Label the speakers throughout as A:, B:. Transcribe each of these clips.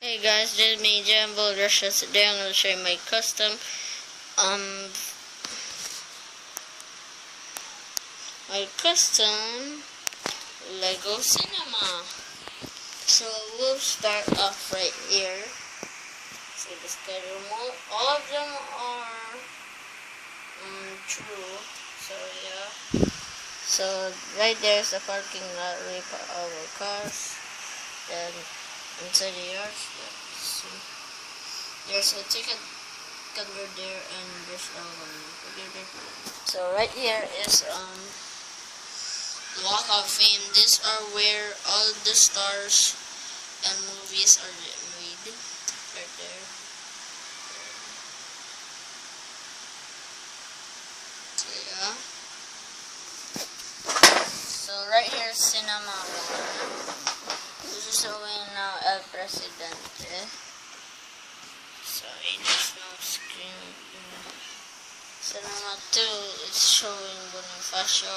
A: Hey guys, this is me, Jambo Russia. Today I'm gonna show you my custom Lego Cinema. So we'll start off right here. See the schedule mode. All of them are true. So yeah. So right there is the parking lot. We park our cars. Then inside the yard, there's a ticket counter there, and there's so right here is Walk of Fame. These are where all the stars and movies are made. Right there. So yeah. So right here is Cinema 1. This is showing now El Presidente. Sorry, there's no screen. Cinema 2 is showing Bonifacio.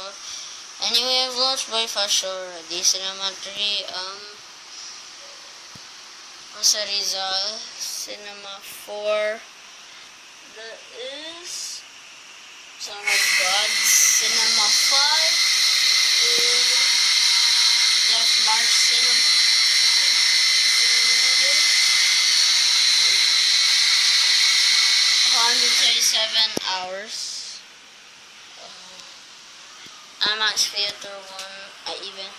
A: Anyway, I've watched Bonifacio already. Cinema 3, Rosa Rizal. Cinema 4, that is Son of God. Cinema 5 is Death March. Cinema 137 hours. IMAX Theater 1, I even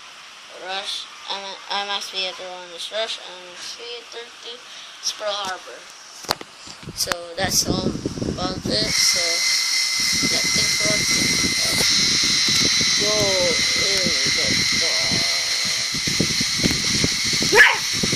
A: Rush. IMAX Theater 1 is Rush, and Theater 2 is Pearl Harbor. So that's all about it. So yeah, thanks for watching. Go.